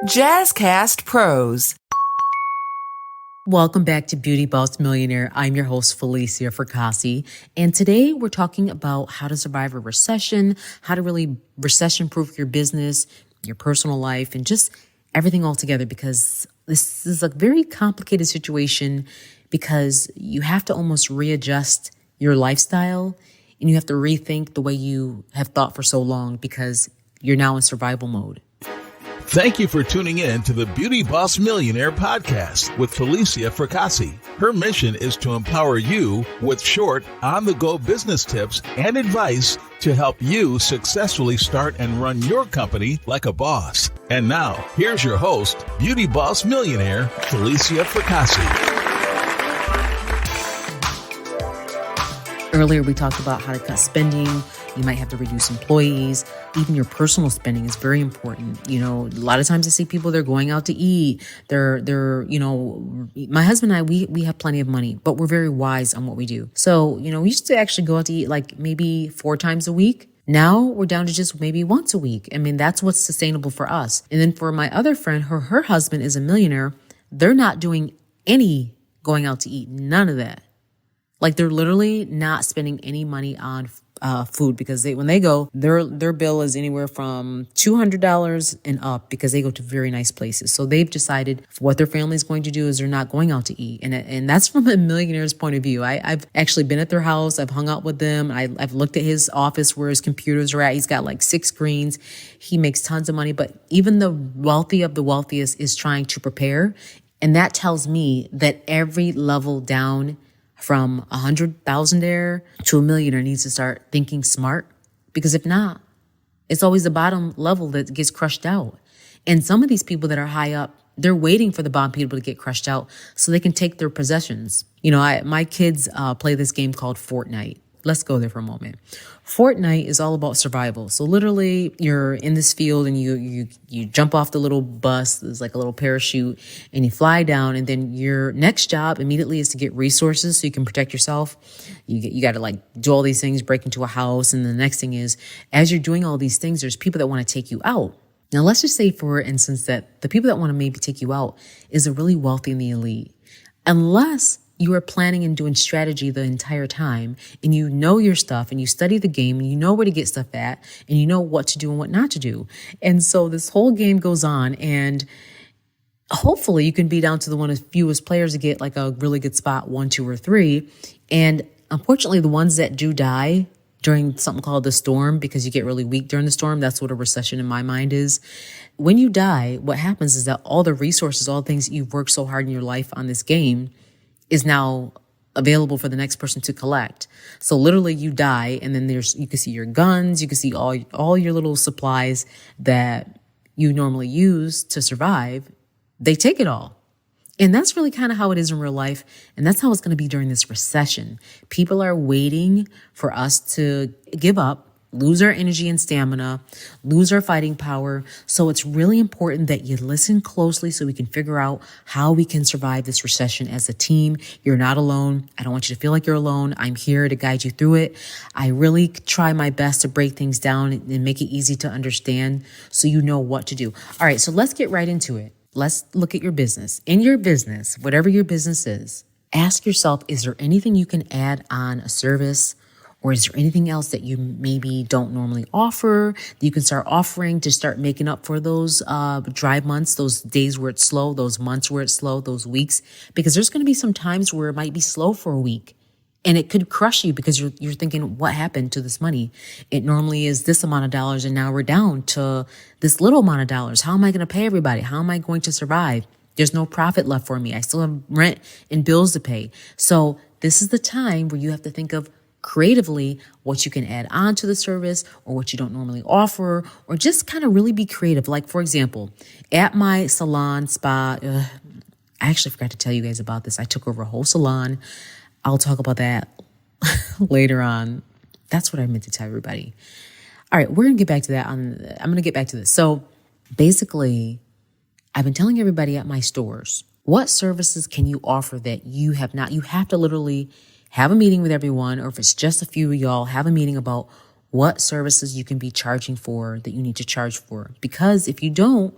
Jazzcast Pros. Welcome back to Beauty Boss Millionaire. I'm your host, Felicia Fracassi. And today we're talking about how to survive a recession, how to really recession-proof your business, your personal life, and just everything all together, because this is a very complicated situation because you have to almost readjust your lifestyle and you have to rethink the way you have thought for so long because you're now in survival mode. Thank you for tuning in to the Beauty Boss Millionaire podcast with Felicia Fracassi. Her mission is to empower you with short, on-the-go business tips and advice to help you successfully start and run your company like a boss. And now, here's your host, Beauty Boss Millionaire, Felicia Fracassi. Earlier, we talked about how to cut spending. You might have to reduce employees. Even your personal spending is very important. You know, a lot of times I see people, they're going out to eat. My husband and I, we have plenty of money, but we're very wise on what we do. So, we used to actually go out to eat like maybe 4 times a week. Now we're down to just maybe once a week. I mean, that's what's sustainable for us. And then for my other friend, her husband is a millionaire. They're not doing any going out to eat, none of that. Like they're literally not spending any money on food because when they go, their bill is anywhere from $200 and up because they go to very nice places. So they've decided what their family is going to do is they're not going out to eat. And that's from a millionaire's point of view. I've actually been at their house. I've hung out with them. I've looked at his office where his computers are at. He's got like 6 screens. He makes tons of money. But even the wealthy of the wealthiest is trying to prepare. And that tells me that every level down from 100,000 to a millionaire needs to start thinking smart, because if not, it's always the bottom level that gets crushed out. And some of these people that are high up, they're waiting for the bottom people to get crushed out so they can take their possessions. My kids play this game called Fortnite. Let's go there for a moment. Fortnite is all about survival. So literally you're in this field and you jump off the little bus. There's like a little parachute and you fly down, and then your next job immediately is to get resources so you can protect yourself. You got to like do all these things, break into a house. And the next thing is, as you're doing all these things, there's people that want to take you out. Now let's just say, for instance, that the people that want to maybe take you out is the really wealthy and the elite. Unless you are planning and doing strategy the entire time, and you know your stuff, and you study the game, and you know where to get stuff at, and you know what to do and what not to do. And so this whole game goes on, and hopefully you can be down to the one of the fewest players to get like a really good spot, 1, 2, or 3. And unfortunately, the ones that do die during something called the storm, because you get really weak during the storm, that's what a recession in my mind is. When you die, what happens is that all the resources, all the things that you've worked so hard in your life on this game is now available for the next person to collect. So literally you die, and then you can see your guns, you can see all your little supplies that you normally use to survive. They take it all. And that's really kind of how it is in real life. And that's how it's going to be during this recession. People are waiting for us to give up, lose our energy and stamina, lose our fighting power. So it's really important that you listen closely so we can figure out how we can survive this recession as a team. You're not alone. I don't want you to feel like you're alone. I'm here to guide you through it. I really try my best to break things down and make it easy to understand so you know what to do. All right, so let's get right into it. Let's look at your business. In your business, whatever your business is, ask yourself, is there anything you can add on a service? Or is there anything else that you maybe don't normally offer that you can start offering to start making up for those dry months, those days where it's slow, those months where it's slow, those weeks? Because there's going to be some times where it might be slow for a week, and it could crush you because you're thinking, what happened to this money? It normally is this amount of dollars, and now we're down to this little amount of dollars. How am I going to pay everybody? How am I going to survive? There's no profit left for me. I still have rent and bills to pay. So this is the time where you have to think of creatively what you can add on to the service or what you don't normally offer, or just kind of really be creative. Like, for example, at my salon spa, I actually forgot to tell you guys about this. I took over a whole salon. I'll talk about that later on. That's what I meant to tell everybody. All right, we're going to get back to that. I'm going to get back to this. So basically, I've been telling everybody at my stores, what services can you offer that you have not? You have to literally have a meeting with everyone, or if it's just a few of y'all, have a meeting about what services you can be charging for that you need to charge for. Because if you don't,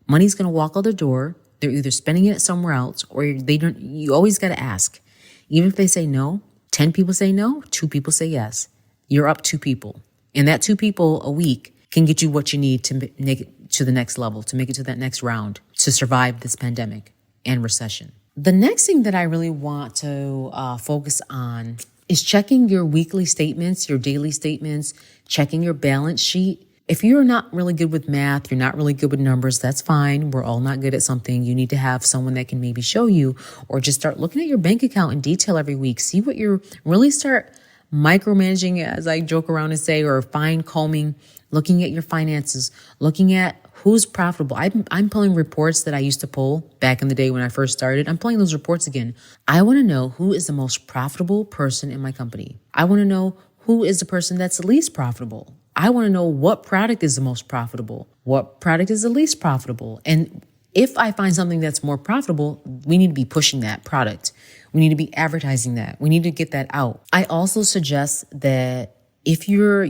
Money's going to walk out the door. They're either spending it somewhere else or they don't. You always got to ask. Even if they say no, 10 people say no, 2 people say yes. You're up 2 people. And that 2 people a week can get you what you need to make it to the next level, to make it to that next round, to survive this pandemic and recession. The next thing that I really want to focus on is checking your weekly statements, your daily statements, checking your balance sheet. If you're not really good with math, you're not really good with numbers, that's fine. We're all not good at something. You need to have someone that can maybe show you, or just start looking at your bank account in detail every week. See what you're really start micromanaging, as I joke around and say, or fine combing, looking at your finances, looking at who's profitable. I'm pulling reports that I used to pull back in the day when I first started. I'm pulling those reports again. I want to know who is the most profitable person in my company. I want to know who is the person that's the least profitable. I want to know what product is the most profitable, what product is the least profitable. And if I find something that's more profitable, we need to be pushing that product. We need to be advertising that. We need to get that out. I also suggest that if you're,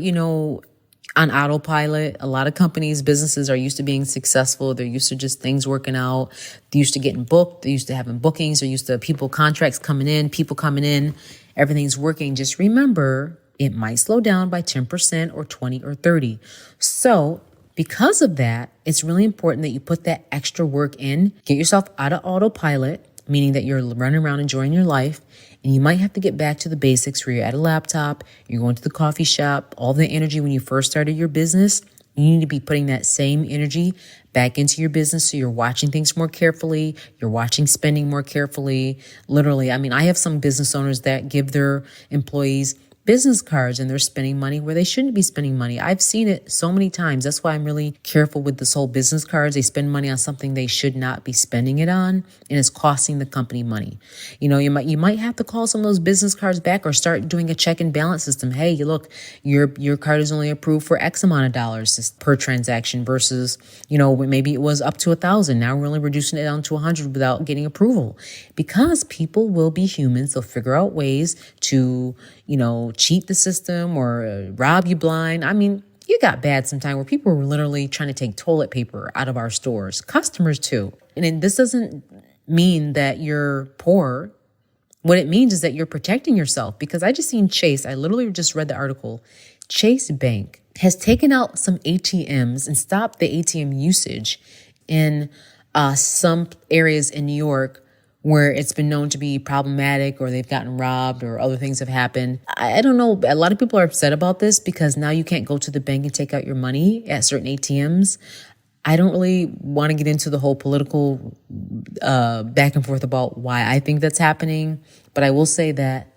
on autopilot, a lot of companies, businesses are used to being successful. They're used to just things working out. They're used to getting booked. They're used to having bookings. They're used to contracts coming in, people coming in. Everything's working. Just remember, it might slow down by 10% or 20 or 30. So because of that, it's really important that you put that extra work in, get yourself out of autopilot, meaning that you're running around enjoying your life. And you might have to get back to the basics where you're at a laptop, you're going to the coffee shop, all the energy when you first started your business. You need to be putting that same energy back into your business. So you're watching things more carefully. You're watching spending more carefully. Literally, I have some business owners that give their employees business cards and they're spending money where they shouldn't be spending money. I've seen it so many times. That's why I'm really careful with this whole business cards. They spend money on something they should not be spending it on, and it's costing the company money. You might have to call some of those business cards back or start doing a check and balance system. Hey, look, your card is only approved for X amount of dollars per transaction versus, maybe it was up to 1,000. Now we're only reducing it down to 100 without getting approval, because people will be humans. They'll figure out ways to, cheat the system or rob you blind. You got bad sometime where people were literally trying to take toilet paper out of our stores, customers too. And this doesn't mean that you're poor. What it means is that you're protecting yourself, because I just seen Chase. I literally just read the article. Chase Bank has taken out some ATMs and stopped the ATM usage in some areas in New York where it's been known to be problematic, or they've gotten robbed, or other things have happened. I don't know. A lot of people are upset about this because now you can't go to the bank and take out your money at certain ATMs. I don't really want to get into the whole political back and forth about why I think that's happening, but I will say that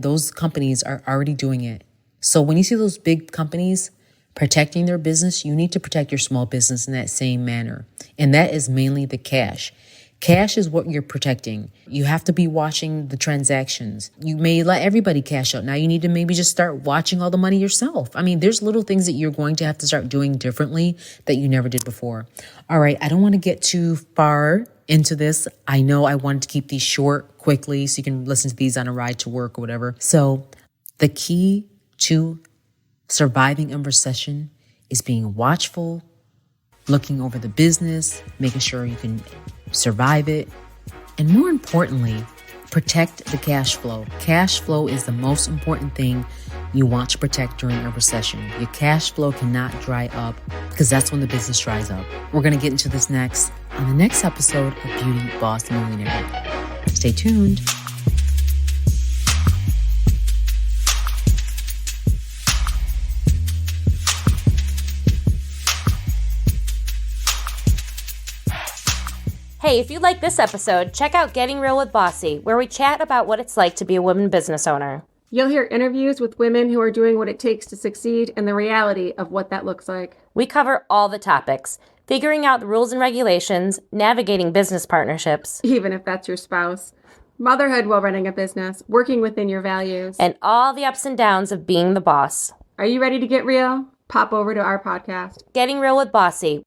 those companies are already doing it. So when you see those big companies protecting their business, you need to protect your small business in that same manner. And that is mainly the cash. Cash is what you're protecting. You have to be watching the transactions. You may let everybody cash out. Now you need to maybe just start watching all the money yourself. There's little things that you're going to have to start doing differently that you never did before. All right, I don't want to get too far into this. I know I wanted to keep these short, quickly, so you can listen to these on a ride to work or whatever. So the key to surviving a recession is being watchful, looking over the business, making sure you can survive it, and more importantly, protect the cash flow. Cash flow is the most important thing you want to protect during a recession. Your cash flow cannot dry up, because that's when the business dries up. We're going to get into this next on the next episode of Beauty Boss Millionaire. Stay tuned. Hey, if you like this episode, check out Getting Real with Bossy, where we chat about what it's like to be a woman business owner. You'll hear interviews with women who are doing what it takes to succeed and the reality of what that looks like. We cover all the topics, figuring out the rules and regulations, navigating business partnerships, even if that's your spouse, motherhood while running a business, working within your values, and all the ups and downs of being the boss. Are you ready to get real? Pop over to our podcast, Getting Real with Bossy.